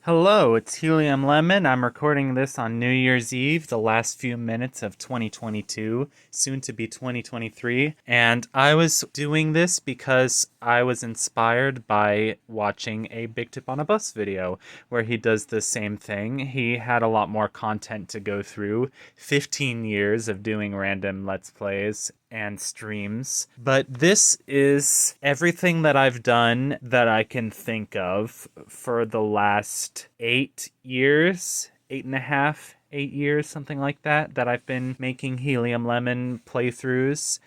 Hello, it's HeliumLemon. I'm recording this on New Year's Eve, the last few minutes of 2022, soon to be 2023. And I was doing this because I was inspired by watching a Big Tip on a Bus video where he does the same thing. He had a lot more content to go through, 15 years of doing random Let's Plays and streams. But this is everything that I've done that I can think of for the last 8 years, 8.5, 8 years, something like that, that I've been making Helium Lemon playthroughs.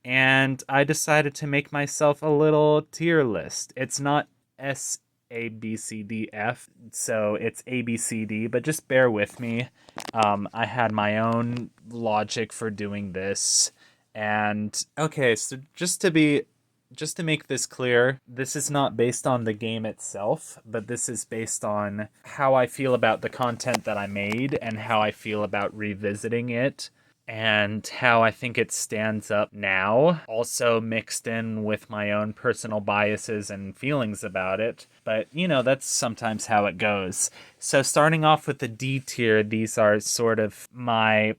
And I decided to make myself a little tier list. It's not SABCDF, so it's ABCD, but just bear with me. I had my own logic for doing this. And okay, so just to make this clear, this is not based on the game itself, but this is based on how I feel about the content that I made and how I feel about revisiting it and how I think it stands up now, also mixed in with my own personal biases and feelings about it. But, that's sometimes how it goes. So starting off with the D tier, these are sort of my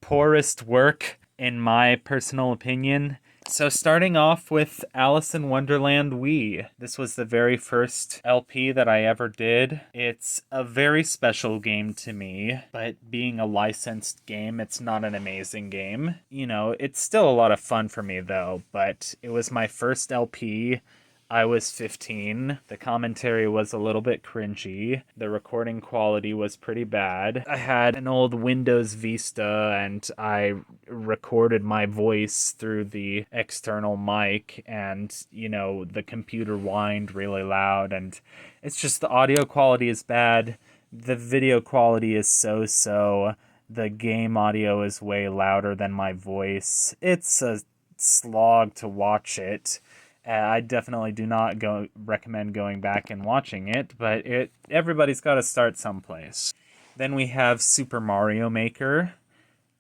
poorest work in my personal opinion. So starting off with Alice in Wonderland Wii. This was the very first LP that I ever did. It's a very special game to me, but being a licensed game, it's not an amazing game. It's still a lot of fun for me though, but it was my first LP. I was 15. The commentary was a little bit cringy. The recording quality was pretty bad. I had an old Windows Vista and I recorded my voice through the external mic, and, the computer whined really loud, and it's just the audio quality is bad. The video quality is so-so. The game audio is way louder than my voice. It's a slog to watch it. I definitely do not recommend going back and watching it, but everybody's got to start someplace. Then we have Super Mario Maker.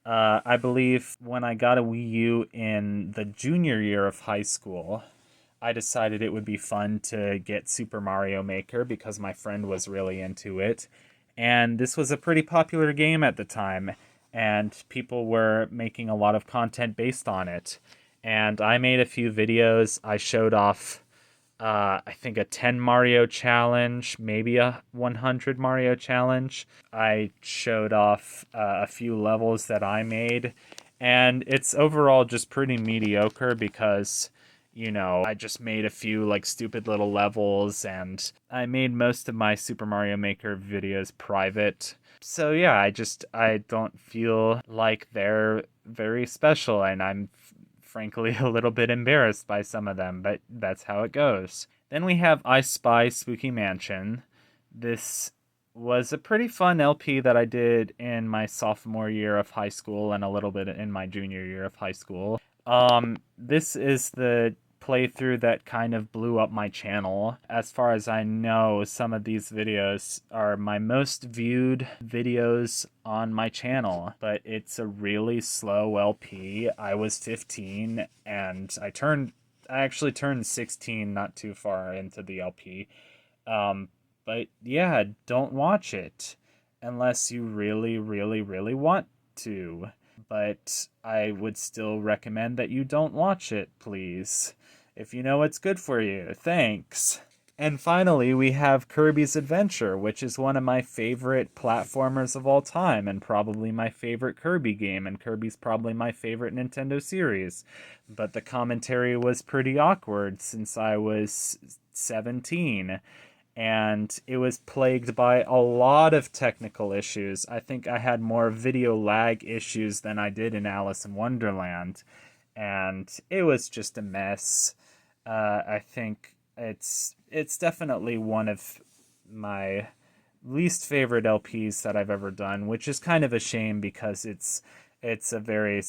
I believe when I got a Wii U in the junior year of high school, I decided it would be fun to get Super Mario Maker because my friend was really into it. And this was a pretty popular game at the time, and people were making a lot of content based on it. And I made a few videos. I showed off, I think, a 10 Mario challenge, maybe a 100 Mario challenge. I showed off a few levels that I made. And it's overall just pretty mediocre because, I just made a few like stupid little levels, and I made most of my Super Mario Maker videos private. So yeah, I don't feel like they're very special, and I'm frankly a little bit embarrassed by some of them, but that's how it goes. Then we have I Spy Spooky Mansion. This was a pretty fun LP that I did in my sophomore year of high school and a little bit in my junior year of high school. This is the playthrough that kind of blew up my channel. As far as I know, some of these videos are my most viewed videos on my channel, but it's a really slow LP. I was 15 and I actually turned 16 not too far into the LP. But yeah, don't watch it unless you really, really, really want to. But I would still recommend that you don't watch it, please. If you know it's good for you. Thanks. And finally, we have Kirby's Adventure, which is one of my favorite platformers of all time, and probably my favorite Kirby game, and Kirby's probably my favorite Nintendo series. But the commentary was pretty awkward since I was 17, and it was plagued by a lot of technical issues. I think I had more video lag issues than I did in Alice in Wonderland, and it was just a mess. I think it's definitely one of my least favorite LPs that I've ever done, which is kind of a shame because it's a very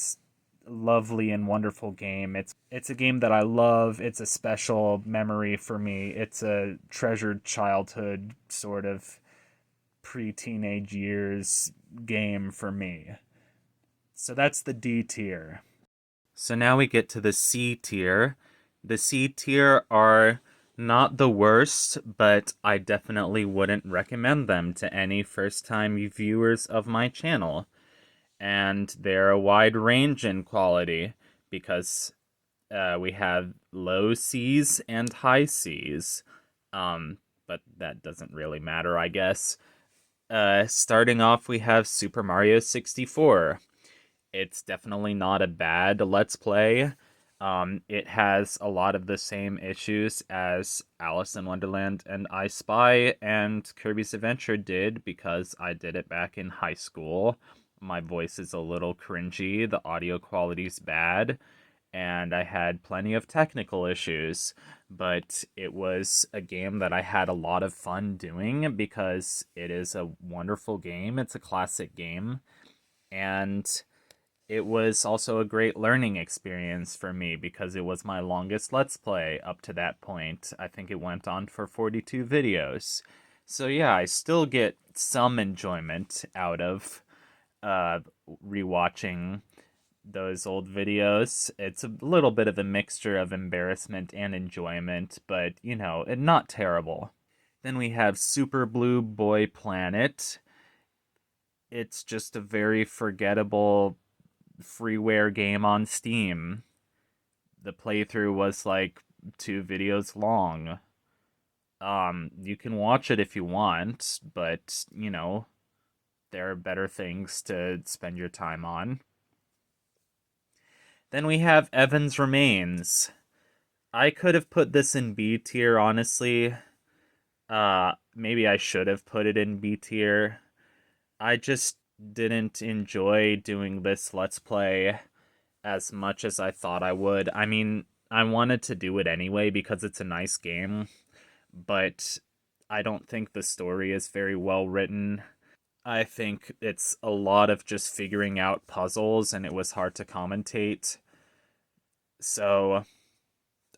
lovely and wonderful game. It's a game that I love. It's a special memory for me. It's a treasured childhood sort of pre-teenage years game for me. So that's the D tier. So now we get to the C tier. The C tier are Not the worst, but I definitely wouldn't recommend them to any first time viewers of my channel. And they're a wide range in quality because we have low C's and high C's. But that doesn't really matter, I guess. Starting off, we have Super Mario 64. It's definitely not a bad Let's Play. It has a lot of the same issues as Alice in Wonderland and I Spy and Kirby's Adventure did because I did it back in high school. My voice is a little cringy, the audio quality's bad, and I had plenty of technical issues. But it was a game that I had a lot of fun doing because it is a wonderful game. It's a classic game. And it was also a great learning experience for me because it was my longest Let's Play up to that point. I think it went on for 42 videos. So yeah, I still get some enjoyment out of uh, rewatching those old videos. It's a little bit of a mixture of embarrassment and enjoyment, but not terrible. Then we have Super Blue Boy Planet. It's just a very forgettable freeware game on Steam. The playthrough was like 2 videos long. You can watch it if you want, but there are better things to spend your time on. Then we have Evan's Remains. I could have put this in B tier, honestly. Maybe I should have put it in B tier. I just didn't enjoy doing this Let's Play as much as I thought I would. I mean, I wanted to do it anyway because it's a nice game, but I don't think the story is very well written. I think it's a lot of just figuring out puzzles and it was hard to commentate. So,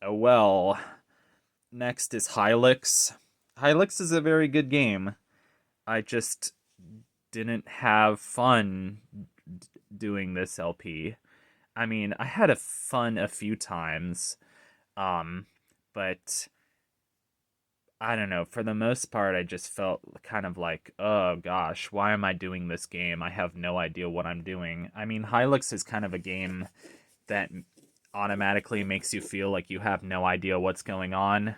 oh well. Next is Hylix. Hylix is a very good game. I just didn't have fun doing this LP. I mean, I had a fun a few times, um, but I don't know. For the most part, I just felt kind of like, oh gosh, why am I doing this game? I have no idea what I'm doing. I mean, Hylix is kind of a game that automatically makes you feel like you have no idea what's going on.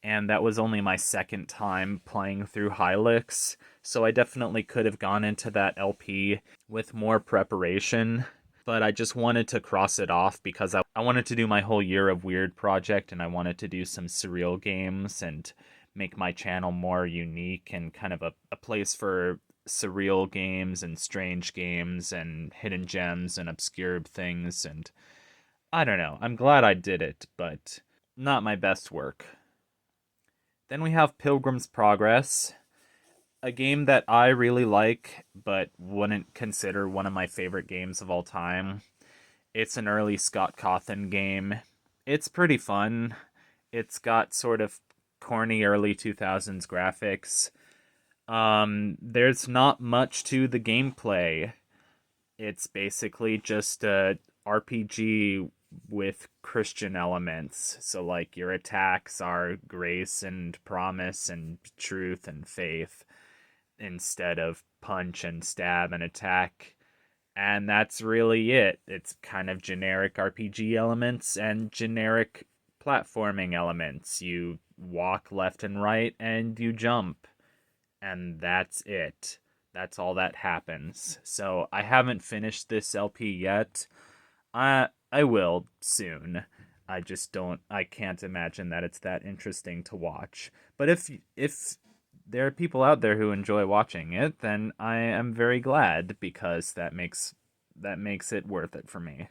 And that was only my second time playing through Hylix, so I definitely could have gone into that LP with more preparation. But I just wanted to cross it off because I wanted to do my whole Year of Weird project and I wanted to do some surreal games and make my channel more unique and kind of a place for surreal games and strange games and hidden gems and obscure things. And I don't know, I'm glad I did it, but not my best work. Then we have Pilgrim's Progress, a game that I really like, but wouldn't consider one of my favorite games of all time. It's an early Scott Cawthon game. It's pretty fun. It's got sort of corny early 2000s graphics. There's not much to the gameplay. It's basically just a RPG with Christian elements. So, like, your attacks are grace and promise and truth and faith instead of punch and stab and attack. And that's really it. It's kind of generic RPG elements and generic platforming elements. You walk left and right and you jump. And that's it. That's all that happens. So I haven't finished this LP yet. I will soon. I can't imagine that it's that interesting to watch. But if there are people out there who enjoy watching it, then I am very glad because that makes it worth it for me.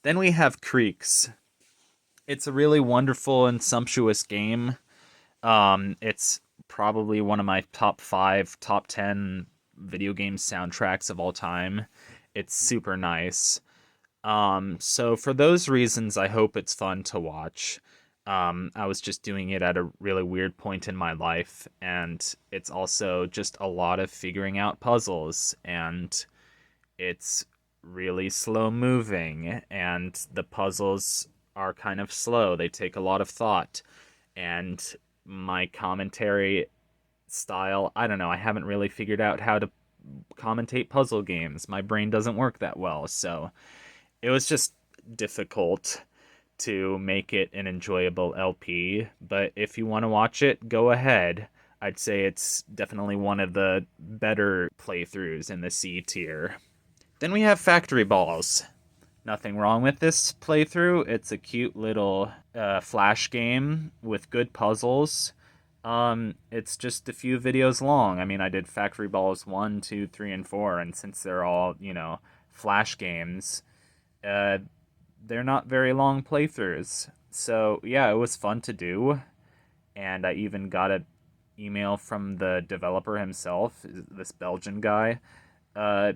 Then we have Creeks. It's a really wonderful and sumptuous game. It's probably one of my top 5, top 10 video game soundtracks of all time. It's super nice. So for those reasons, I hope it's fun to watch. I was just doing it at a really weird point in my life, and it's also just a lot of figuring out puzzles, and it's really slow moving, and the puzzles are kind of slow. They take a lot of thought. and my commentary style, I don't know, I haven't really figured out how to commentate puzzle games. My brain doesn't work that well, so it was just difficult to make it an enjoyable LP. But if you want to watch it, go ahead. I'd say it's definitely one of the better playthroughs in the C tier. Then we have Factory Balls. Nothing wrong with this playthrough. It's a cute little flash game with good puzzles. It's just a few videos long. I mean, I did Factory Balls 1, 2, 3, and 4, and since they're all, flash games, uh, they're not very long playthroughs. So, yeah, it was fun to do, and I even got an email from the developer himself, this Belgian guy. Uh,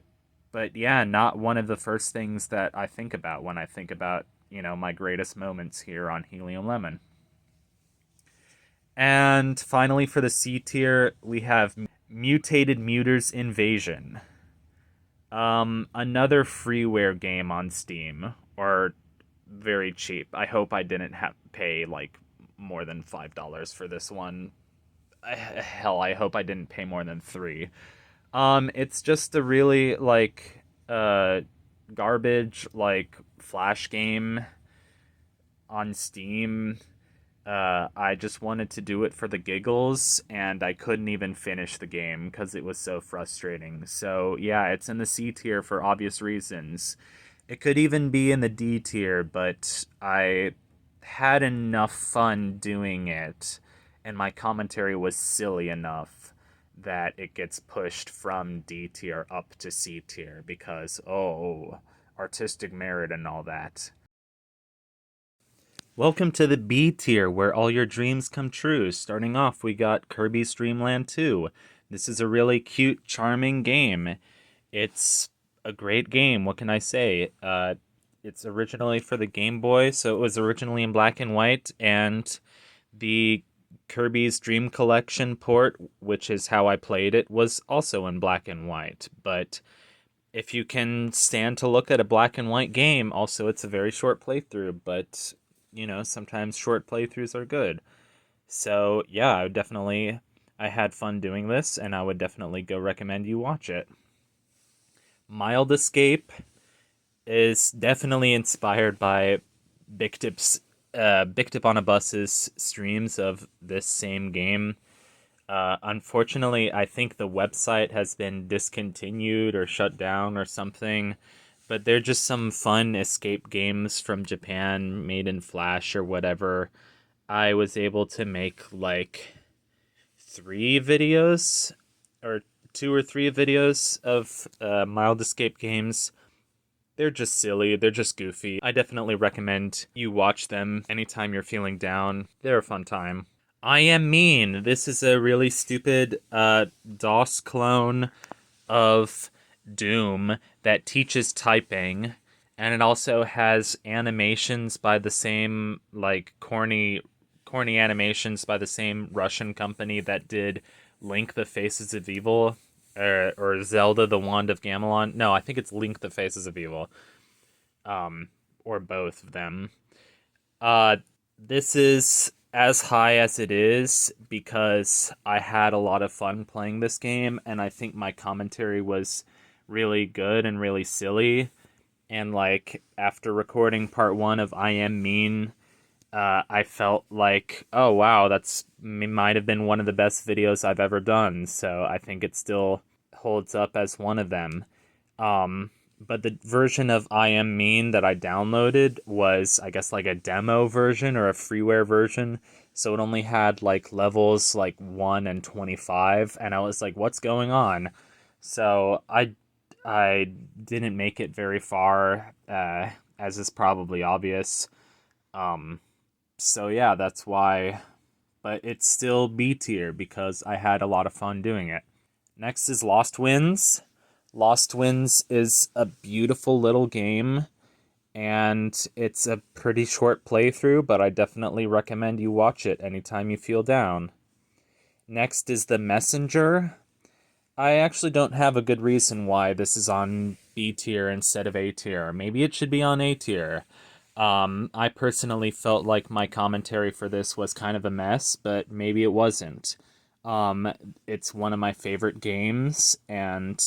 but yeah, not one of the first things that I think about when I think about, my greatest moments here on Helium Lemon. And finally, for the C tier, we have Mutated Muters Invasion. Another freeware game on Steam, or very cheap. I hope I didn't have pay like more than $5 for this one. Hell, I hope I didn't pay more than $3. It's just a really garbage flash game on Steam. I just wanted to do it for the giggles, and I couldn't even finish the game because it was so frustrating. So, yeah, it's in the C tier for obvious reasons. It could even be in the D tier, but I had enough fun doing it, and my commentary was silly enough that it gets pushed from D tier up to C tier because, artistic merit and all that. Welcome to the B tier, where all your dreams come true. Starting off, we got Kirby's Dream Land 2. This is a really cute, charming game. It's a great game, what can I say? It's originally for the Game Boy, so it was originally in black and white, and the Kirby's Dream Collection port, which is how I played it, was also in black and white. But if you can stand to look at a black and white game, also it's a very short playthrough, but sometimes short playthroughs are good. So, yeah, I had fun doing this, and I would definitely go recommend you watch it. Mild Escape is definitely inspired by Big Tip on a Bus's streams of this same game. Unfortunately, I think the website has been discontinued or shut down or something. But they're just some fun escape games from Japan made in Flash or whatever. I was able to make like 3 videos or 2 or 3 videos of Mild Escape games. They're just silly, they're just goofy. I definitely recommend you watch them anytime you're feeling down. They're a fun time. I Am Mean. This is a really stupid DOS clone of Doom that teaches typing, and it also has animations by the same corny animations by the same Russian company that did Link the Faces of Evil, or Zelda the Wand of Gamelon. No, I think it's Link the Faces of Evil, or both of them. This is as high as it is because I had a lot of fun playing this game, and I think my commentary was really good and really silly. And after recording part 1 of I Am Mean, I felt like, oh wow, that's might have been one of the best videos I've ever done. So I think it still holds up as one of them. But the version of I Am Mean that I downloaded was, I guess, a demo version or a freeware version. So it only had levels 1 and 25, and I was like, what's going on? So I didn't make it very far, as is probably obvious. So yeah, that's why. But it's still B tier because I had a lot of fun doing it. Next is Lost Winds. Lost Winds is a beautiful little game, and it's a pretty short playthrough, but I definitely recommend you watch it anytime you feel down. Next is The Messenger. I actually don't have a good reason why this is on B tier instead of A tier. Maybe it should be on A tier. I personally felt like my commentary for this was kind of a mess, but maybe it wasn't. Um, it's one of my favorite games, and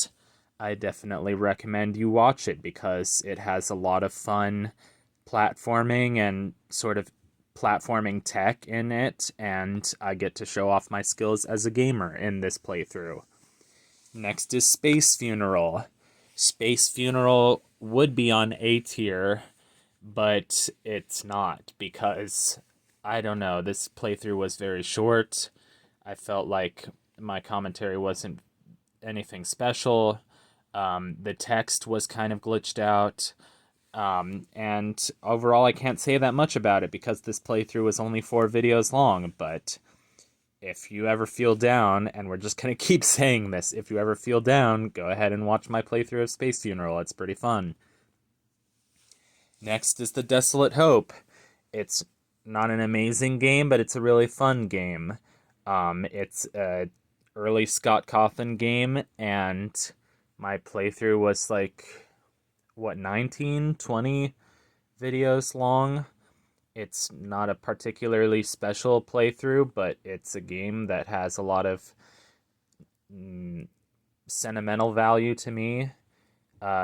I definitely recommend you watch it because it has a lot of fun platforming and sort of platforming tech in it, and I get to show off my skills as a gamer in this playthrough. Next is Space Funeral. Space Funeral would be on A tier, but it's not because I don't know, this playthrough was very short. I felt like my commentary wasn't anything special. The text was kind of glitched out. And overall, I can't say that much about it because this playthrough was only 4 videos long. But if you ever feel down, and we're just going to keep saying this, if you ever feel down, go ahead and watch my playthrough of Space Funeral. It's pretty fun. Next is The Desolate Hope. It's not an amazing game, but it's a really fun game. It's a early Scott Cawthon game, and my playthrough was like, what, 19, 20 videos long. It's not a particularly special playthrough, but it's a game that has a lot of sentimental value to me.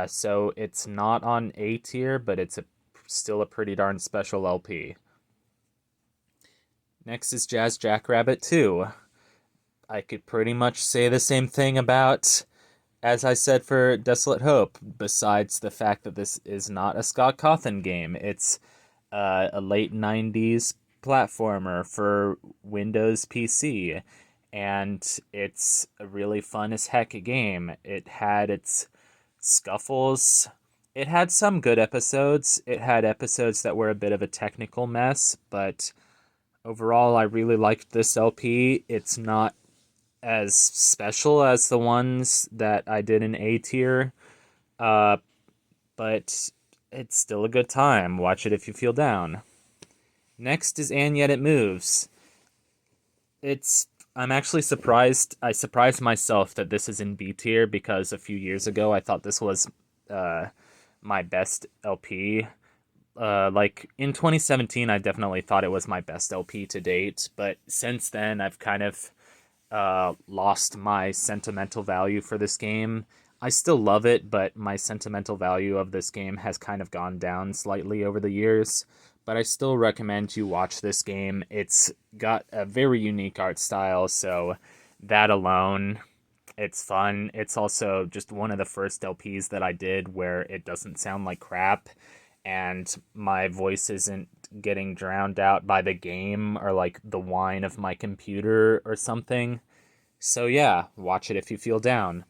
So it's not on A tier, but it's still a pretty darn special LP. Next is Jazz Jackrabbit 2. I could pretty much say the same thing about, as I said for Desolate Hope, besides the fact that this is not a Scott Cawthon game. It's a late 90s platformer for Windows PC, and it's a really fun as heck game. It had its scuffles. It had some good episodes. It had episodes that were a bit of a technical mess, but overall, I really liked this LP. It's not as special as the ones that I did in A tier, uh, but it's still a good time. Watch it if you feel down. Next is And Yet It Moves. I'm actually surprised. I surprised myself that this is in B tier because a few years ago I thought this was uh, my best LP. Like in 2017, I definitely thought it was my best LP to date, but since then I've kind of lost my sentimental value for this game. I still love it, but my sentimental value of this game has kind of gone down slightly over the years. But I still recommend you watch this game. It's got a very unique art style, so that alone, it's fun. It's also just one of the first LPs that I did where it doesn't sound like crap, and my voice isn't getting drowned out by the game or like the whine of my computer or something. So yeah, watch it if you feel down.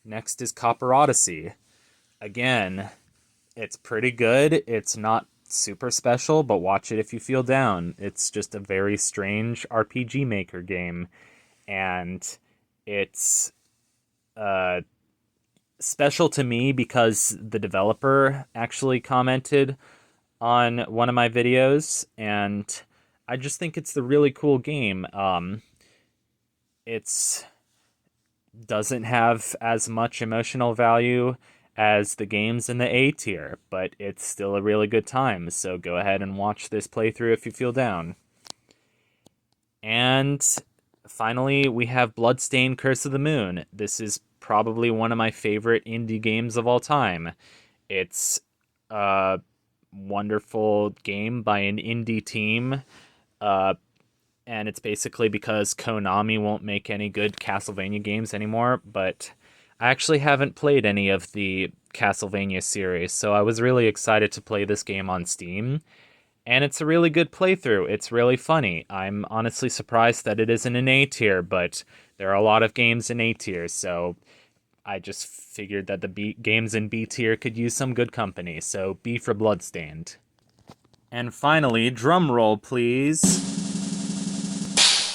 Next is Copper Odyssey. Again, it's pretty good. It's not super special, but watch it if you feel down. It's just a very strange RPG Maker game, and it's special to me because the developer actually commented on one of my videos, and I just think it's a really cool game. It's doesn't have as much emotional value as the games in the A tier, but it's still a really good time, so go ahead and watch this playthrough if you feel down. And finally, we have Bloodstained Curse of the Moon. This is probably one of my favorite indie games of all time. It's a wonderful game by an indie team, and it's basically because Konami won't make any good Castlevania games anymore, but I actually haven't played any of the Castlevania series, so I was really excited to play this game on Steam, and it's a really good playthrough. It's really funny. I'm honestly surprised that it isn't an A tier, but there are a lot of games in A tier, so I just figured that the games in B tier could use some good company, so B for Bloodstained. And finally, drum roll please.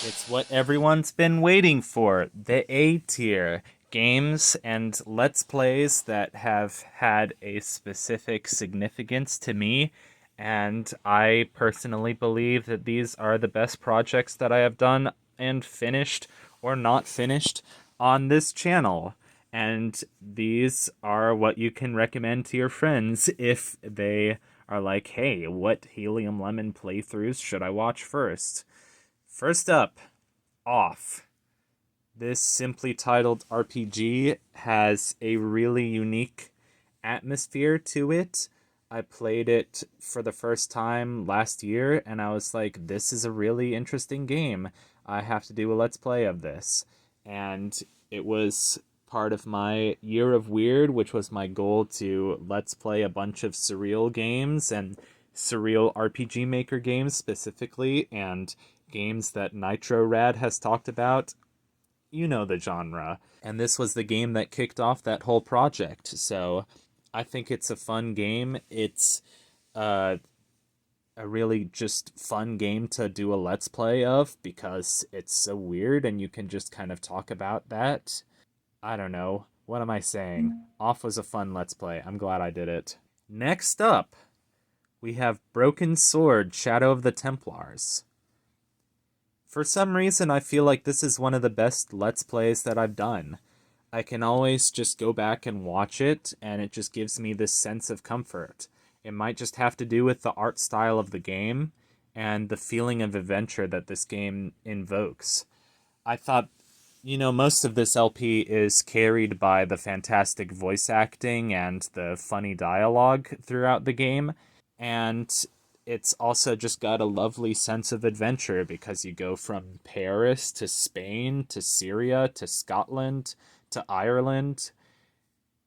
It's what everyone's been waiting for, the A tier. Games and Let's Plays that have had a specific significance to me, and I personally believe that these are the best projects that I have done and finished or not finished on this channel. And these are what you can recommend to your friends if they are like, hey, what Helium Lemon playthroughs should I watch first? First up, Off. This simply titled RPG has a really unique atmosphere to it. I played it for the first time last year and I was like, this is a really interesting game. I have to do a let's play of this. And it was part of my year of weird, which was my goal to let's play a bunch of surreal games and surreal RPG Maker games specifically, and games that Nitro Rad has talked about. You know the genre. And this was the game that kicked off that whole project. So I think it's a fun game. It's uh, a really just fun game to do a let's play of because it's so weird and you can just kind of talk about that. I don't know. What am I saying? Off was a fun let's play. I'm glad I did it. Next up, we have Broken Sword Shadow of the Templars. For some reason, I feel like this is one of the best Let's Plays that I've done. I can always just go back and watch it, and it just gives me this sense of comfort. It might just have to do with the art style of the game and the feeling of adventure that this game invokes. I thought, most of this LP is carried by the fantastic voice acting and the funny dialogue throughout the game, and it's also just got a lovely sense of adventure because you go from Paris to Spain to Syria to Scotland to Ireland.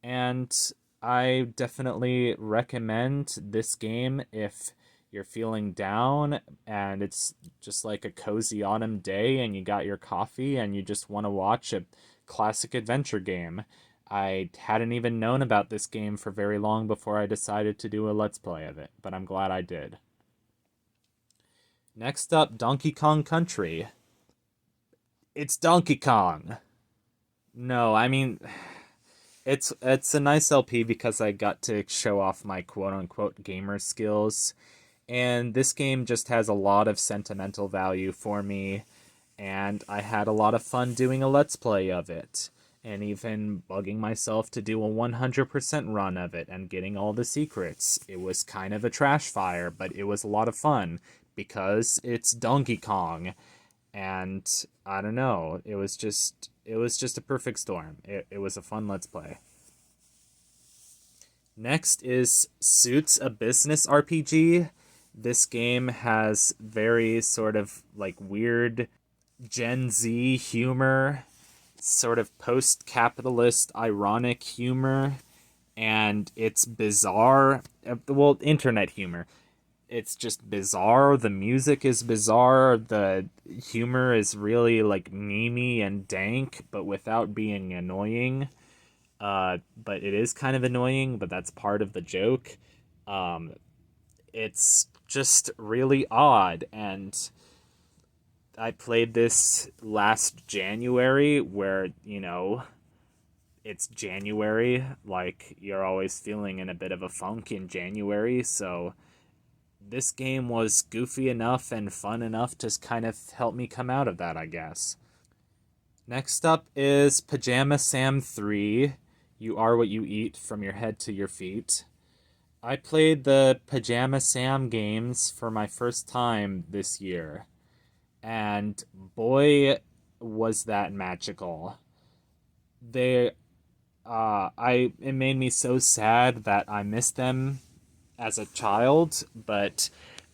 And I definitely recommend this game if you're feeling down and it's just like a cozy autumn day and you got your coffee and you just want to watch a classic adventure game. I hadn't even known about this game for very long before I decided to do a let's play of it, but I'm glad I did. Next up, Donkey Kong Country. It's Donkey Kong. No, I mean, it's a nice LP because I got to show off my quote unquote gamer skills. And this game just has a lot of sentimental value for me, and I had a lot of fun doing a let's play of it, and even bugging myself to do a 100% run of it and getting all the secrets. It was kind of a trash fire, but it was a lot of fun because it's Donkey Kong, and I don't know, it was just a perfect storm. It was a fun let's play. Next is Suits, a business RPG. This game has very sort of like weird Gen Z humor, sort of post-capitalist ironic humor, and it's bizarre. Well, internet humor. It's just bizarre. The music is bizarre. The humor is really like memey and dank, but without being annoying. But it is kind of annoying, but that's part of the joke. Um, it's just really odd, and I played this last January where, it's January, like you're always feeling in a bit of a funk in January, so this game was goofy enough and fun enough to kind of help me come out of that, I guess. Next up is Pajama Sam 3. You are what you eat from your head to your feet. I played the Pajama Sam games for my first time this year, and boy, was that magical. They, it made me so sad that I missed them as a child, but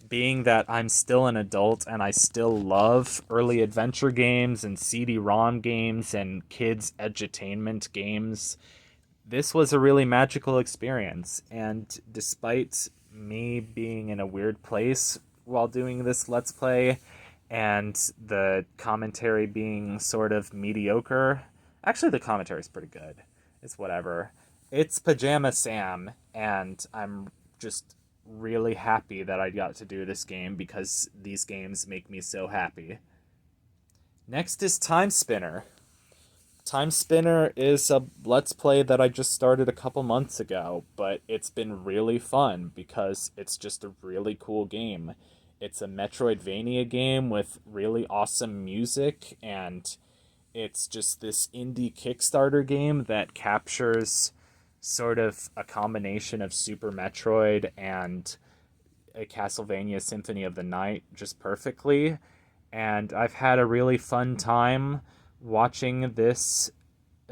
being that I'm still an adult and I still love early adventure games and CD-ROM games and kids' edutainment games, this was a really magical experience. And despite me being in a weird place while doing this Let's Play and the commentary being sort of mediocre, actually, the commentary is pretty good. It's whatever. It's Pajama Sam, and I'm just really happy that I got to do this game because these games make me so happy. Next is Time Spinner. Time Spinner is a Let's Play that I just started a couple months ago, but it's been really fun because it's just a really cool game. It's a Metroidvania game with really awesome music, and it's just this indie Kickstarter game that captures sort of a combination of Super Metroid and a Castlevania Symphony of the Night just perfectly, and I've had a really fun time watching this.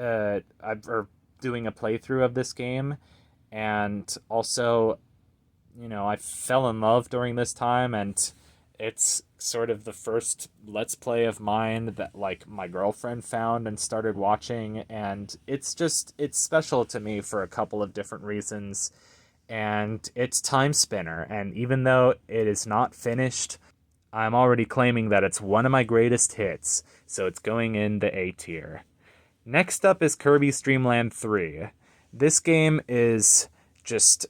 Or doing a playthrough of this game, and also, I fell in love during this time, and it's sort of the first Let's Play of mine that like my girlfriend found and started watching, and it's special to me for a couple of different reasons. And it's Time Spinner, and even though it is not finished, I'm already claiming that it's one of my greatest hits, so it's going in the A tier. Next up is Kirby's Dream Land 3. This game is just,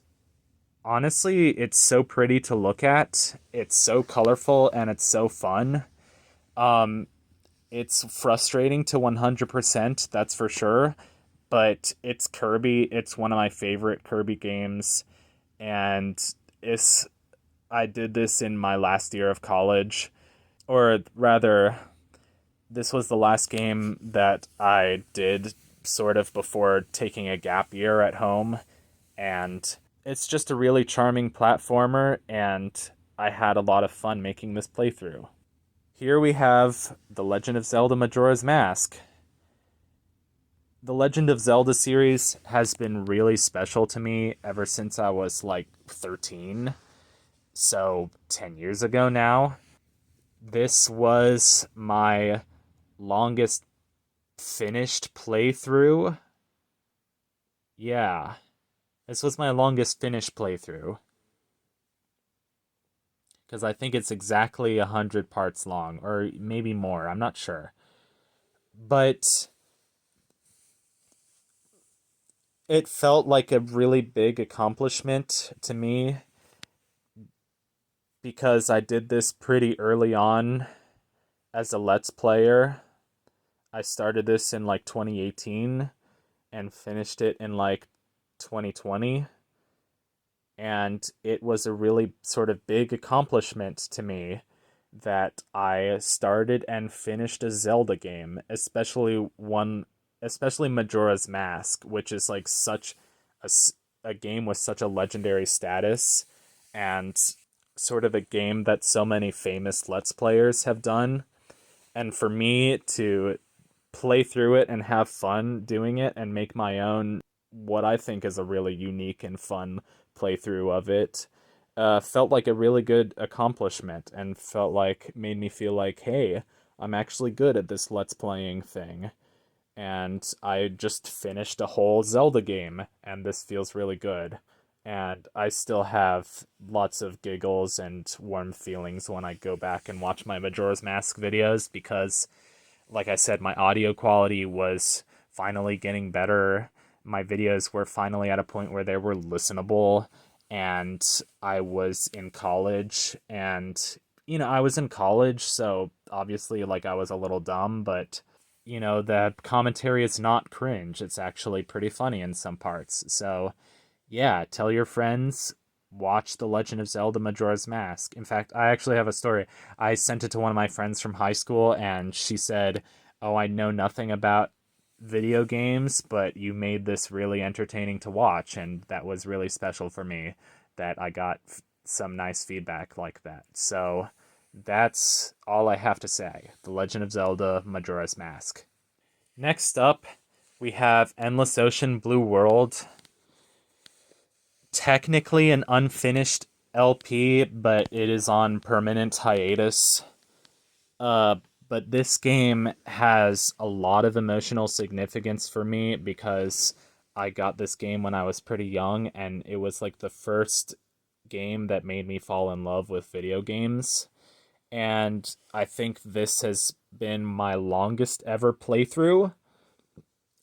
honestly, it's so pretty to look at. It's so colorful and it's so fun. Um, it's frustrating to 100%, that's for sure, but it's Kirby. It's one of my favorite Kirby games, and it's I did this in my last year of college, or rather, this was the last game that I did sort of before taking a gap year at home, and it's just a really charming platformer, and I had a lot of fun making this playthrough. Here we have The Legend of Zelda Majora's Mask. The Legend of Zelda series has been really special to me ever since I was like 13, so 10 years ago now. This was my longest finished playthrough. Yeah, this was my longest finished playthrough, because I think it's exactly 100 parts long, or maybe more, I'm not sure. But it felt like a really big accomplishment to me because I did this pretty early on as a Let's Player. I started this in like 2018 and finished it in like 2020. And it was a really sort of big accomplishment to me that I started and finished a Zelda game, especially Majora's Mask, which is like such a, a game with such a legendary status, and sort of a game that so many famous Let's Players have done. And for me to play through it and have fun doing it and make my own, what I think is a really unique and fun playthrough of it, felt like a really good accomplishment, and made me feel like, hey, I'm actually good at this Let's Playing thing. And I just finished a whole Zelda game, and this feels really good. And I still have lots of giggles and warm feelings when I go back and watch my Majora's Mask videos, because like I said, my audio quality was finally getting better. My videos were finally at a point where they were listenable, and I was in college, and I was in college, so obviously like I was a little dumb, but the commentary is not cringe. It's actually pretty funny in some parts. So, yeah, tell your friends, watch The Legend of Zelda Majora's Mask. In fact, I actually have a story. I sent it to one of my friends from high school, and she said, "Oh, I know nothing about video games, but you made this really entertaining to watch." And that was really special for me that I got some nice feedback like that. So that's all I have to say. The Legend of Zelda Majora's Mask. Next up, we have Endless Ocean Blue World. Technically an unfinished LP, but it is on permanent hiatus. Uh, but this game has a lot of emotional significance for me because I got this game when I was pretty young, and it was like the first game that made me fall in love with video games. And I think this has been my longest ever playthrough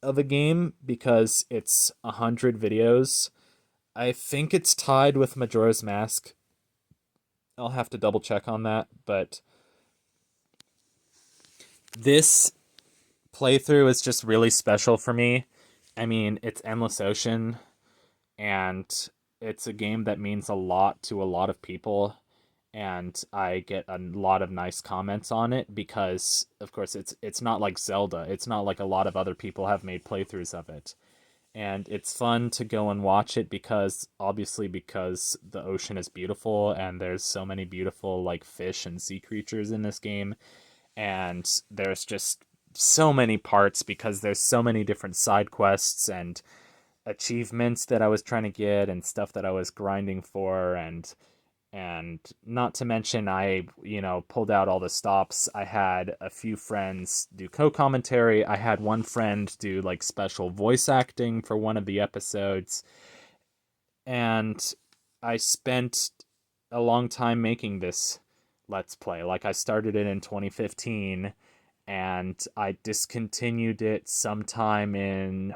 of a game because it's 100 videos. I think it's tied with Majora's Mask. I'll have to double check on that, but this playthrough is just really special for me. I mean, it's Endless Ocean, and it's a game that means a lot to a lot of people, and I get a lot of nice comments on it because, of course, it's not like Zelda. It's not like a lot of other people have made playthroughs of it. and it's fun to go and watch it because obviously because the ocean is beautiful and there's so many beautiful like fish and sea creatures in this game, and there's just so many parts because there's so many different side quests and achievements that I was trying to get and stuff that I was grinding for, and not to mention I pulled out all the stops. I had a few friends do co-commentary. I had one friend do like special voice acting for one of the episodes, and I spent a long time making this let's play. Like I started it in 2015 and I discontinued it sometime in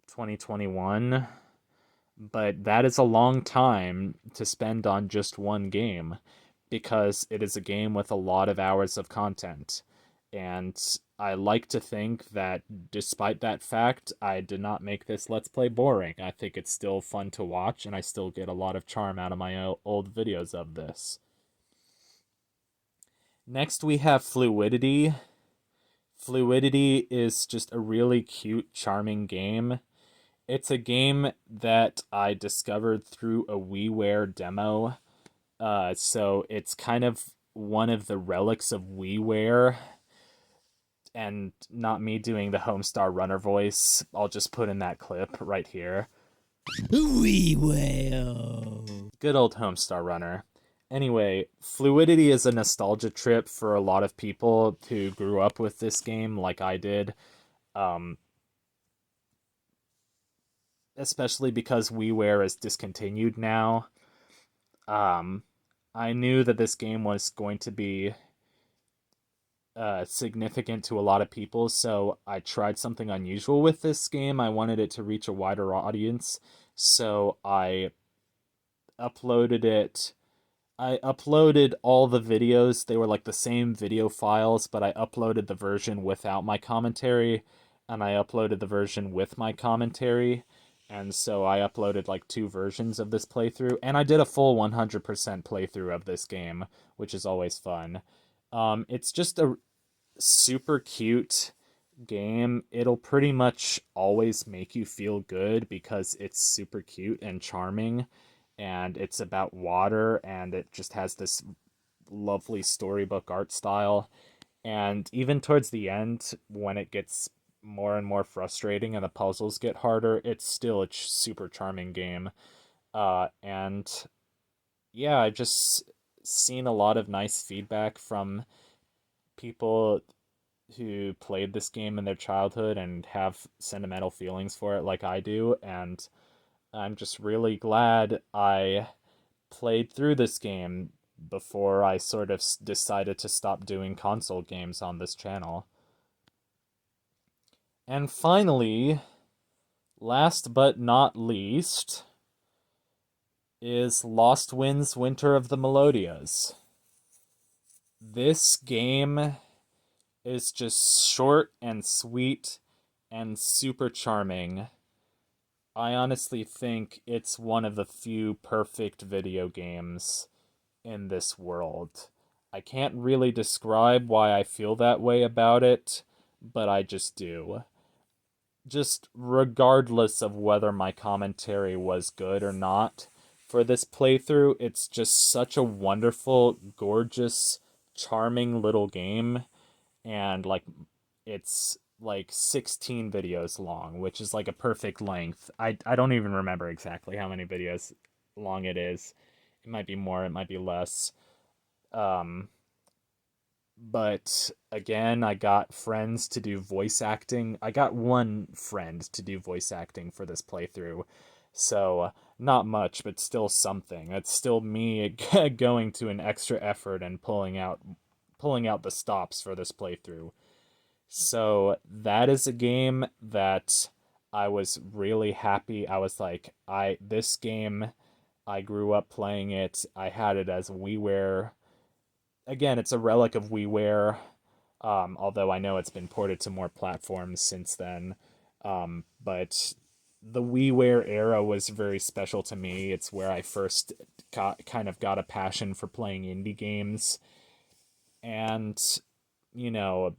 2021, but that is a long time to spend on just one game because it is a game with a lot of hours of content. And I like to think that despite that fact, I did not make this Let's Play boring. I think it's still fun to watch, and I still get a lot of charm out of my old videos of this. Next, we have Fluidity. Fluidity is just a really cute, charming game. It's a game that I discovered through a WiiWare demo. So it's kind of one of the relics of WiiWare, and not me doing the Homestar Runner voice. I'll just put in that clip right here. WiiWare. Good old Homestar Runner. Anyway, Fluidity is a nostalgia trip for a lot of people who grew up with this game like I did. Um, Especially because WiiWare is discontinued now. Um, I knew that this game was going to be significant to a lot of people, so I tried something unusual with this game. I wanted it to reach a wider audience, so uploaded it. I uploaded all the videos. They were like the same video files, but I uploaded the version without my commentary, and I uploaded the version with my commentary. And so I uploaded like two versions of this playthrough, and I did a full 100% playthrough of this game, which is always fun. It's just a super cute game. It'll pretty much always make you feel good because it's super cute and charming, and it's about water, and it just has this lovely storybook art style. And even towards the end, when it gets more and more frustrating and the puzzles get harder, it's still a super charming game. And yeah, I've just seen a lot of nice feedback from people who played this game in their childhood and have sentimental feelings for it like I do, and I'm just really glad I played through this game before I sort of decided to stop doing console games on this channel. And finally, last but not least, is Lost Winds Winter of the Melodias. This game is just short and sweet and super charming. I honestly think it's one of the few perfect video games in this world. I can't really describe why I feel that way about it, but I just do. Just regardless of whether my commentary was good or not for this playthrough, it's just such a wonderful, gorgeous, charming little game, and like it's like 16 videos long, which is like a perfect length. I don't even remember exactly how many videos long it is. It might be more, it might be less. Um, but again, I got friends to do voice acting. I got one friend to do voice acting for this playthrough. So, not much, but still something. It's still me going to an extra effort and pulling out the stops for this playthrough. So that is a game that I was really happy. I was like, this game, I grew up playing it. I had it as WiiWare. Again, it's a relic of WiiWare. Although I know it's been ported to more platforms since then. But the WiiWare era was very special to me. It's where I first got a passion for playing indie games. And, you know,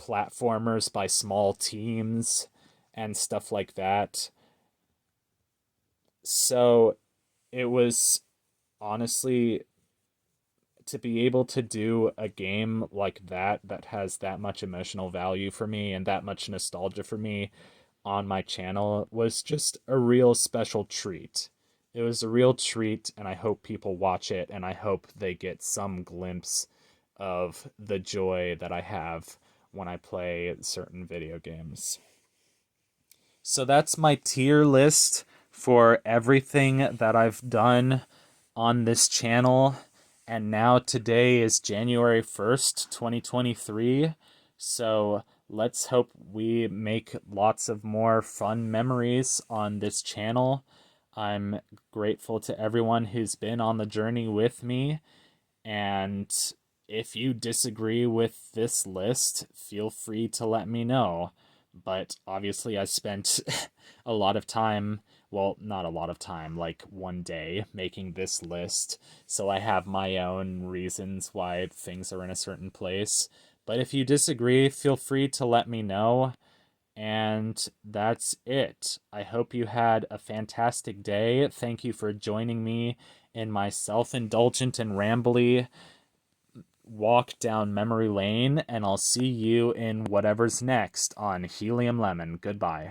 platformers by small teams and stuff like that. So it was honestly, to be able to do a game like that that has that much emotional value for me and that much nostalgia for me on my channel was just a real special treat. It was a real treat, and I hope people watch it, and I hope they get some glimpse of the joy that I have when I play certain video games. So that's my tier list for everything that I've done on this channel. And now today is January 1st, 2023. So let's hope we make lots of more fun memories on this channel. I'm grateful to everyone who's been on the journey with me. And if you disagree with this list, feel free to let me know. But obviously, I spent a lot of time, well, not a lot of time, like one day making this list. So I have my own reasons why things are in a certain place. But if you disagree, feel free to let me know. And that's it. I hope you had a fantastic day. Thank you for joining me in my self indulgent and rambly walk down memory lane, and I'll see you in whatever's next on Helium Lemon. Goodbye.